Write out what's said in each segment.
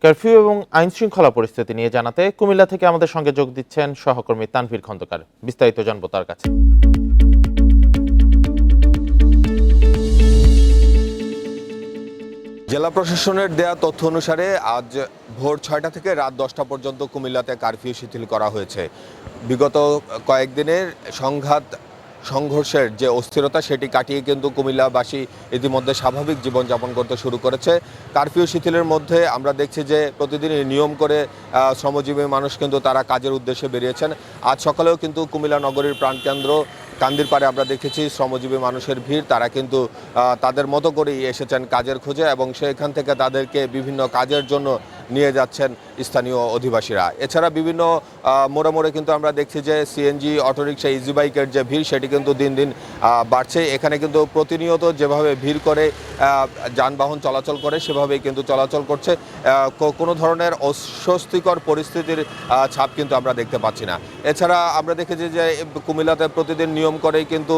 Curfew এবং আইন শৃঙ্খলা পরিস্থিতি নিয়ে জানাতে কুমিল্লা থেকে আমাদের সঙ্গে যোগ দিচ্ছেন সহকর্মী তানভীর খন্দকার। বিস্তারিত জানবো তার কাছে। জেলা প্রশাসনের দেয়া তথ্য অনুসারে আজ ভোর ৬টা থেকে রাত ১০টা পর্যন্ত কুমিল্লাতে কারফিউ শিথিল করা হয়েছে। বিগত কয়েকদিনের সংঘর্ষের যে অস্থিরতা সেটি কাটিয়ে কিন্তু কুমিল্লাবাসী ইতিমধ্যে স্বাভাবিক জীবনযাপন করতে শুরু করেছে। কারফিউ শিথিলের মধ্যে আমরা দেখছি যে প্রতিদিনই নিয়ম করে শ্রমজীবী মানুষ কিন্তু তারা কাজের উদ্দেশ্যে বেরিয়েছেন। আজ সকালেও কিন্তু কুমিল্লা নগরীর প্রাণকেন্দ্র কান্দির পাড়ে আমরা দেখেছি শ্রমজীবী মানুষের ভিড়। তারা কিন্তু তাদের মতো করেই এসেছেন কাজের খোঁজে এবং সেখান থেকে তাদেরকে বিভিন্ন কাজের জন্য নিয়ে যাচ্ছেন স্থানীয় অধিবাসীরা। এছাড়া বিভিন্ন মোড়ে মোড়ে কিন্তু আমরা দেখছি যে সিএনজি, অটোরিকশা, ইজি বাইকের যে ভিড় সেটি কিন্তু দিন দিন বাড়ছে। এখানে কিন্তু প্রতিনিয়ত যেভাবে ভিড় করে যানবাহন চলাচল করে সেভাবেই কিন্তু চলাচল করছে। কোনো ধরনের অস্বস্তিকর পরিস্থিতির ছাপ কিন্তু আমরা দেখতে পাচ্ছি না। এছাড়া আমরা দেখেছি যে কুমিল্লাতে প্রতিদিন নিয়ম করেই কিন্তু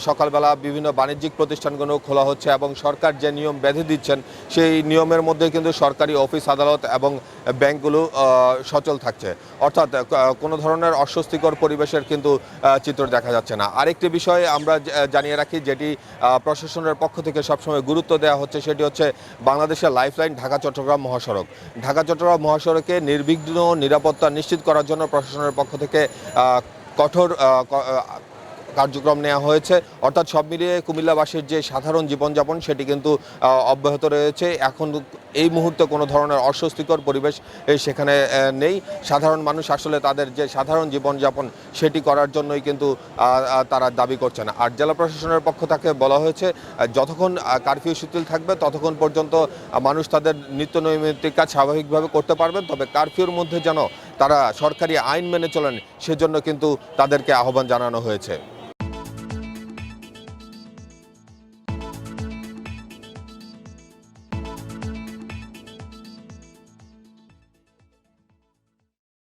সকালবেলা বিভিন্ন বাণিজ্যিক প্রতিষ্ঠানগুলো খোলা হচ্ছে এবং সরকার যে নিয়ম বেঁধে দিচ্ছেন সেই নিয়মের মধ্যে কিন্তু সরকারি অফিস আদালত এবং ব্যাংকগুলো সচল থাকছে। অর্থাৎ কোনো ধরনের অস্বস্তিকর পরিবেশের কিন্তু চিত্র দেখা যাচ্ছে না। আরেকটি বিষয় আমরা জানিয়ে রাখি, যেটি প্রশাসনের পক্ষ থেকে সবসময় গুরুত্ব দেওয়া হচ্ছে, সেটি হচ্ছে বাংলাদেশের লাইফলাইন ঢাকা চট্টগ্রাম মহাসড়ক। ঢাকা চট্টগ্রাম মহাসড়কে নির্বিঘ্ন নিরাপত্তা নিশ্চিত করার জন্য প্রশাসনের পক্ষ থেকে কঠোর কার্যক্রম নেওয়া হয়েছে। অর্থাৎ সব মিলিয়ে কুমিল্লাবাসীর যে সাধারণ জীবনযাপন সেটি কিন্তু অব্যাহত রয়েছে। এখন এই মুহূর্তে কোনো ধরনের অস্বস্তিকর পরিবেশ সেখানে নেই। সাধারণ মানুষ আসলে তাদের যে সাধারণ জীবনযাপন সেটি করার জন্যই কিন্তু তারা দাবি করছেন। আর জেলা প্রশাসনের পক্ষ থেকে বলা হয়েছে যতক্ষণ কারফিউ শিথিল থাকবে ততক্ষণ পর্যন্ত মানুষ তাদের নিত্য নৈমিত্তিক কাজ স্বাভাবিকভাবে করতে পারবেন। তবে কারফিউর মধ্যে যেন তারা সরকারি আইন মেনে চলেন সেজন্য কিন্তু তাদেরকে আহ্বান জানানো হয়েছে।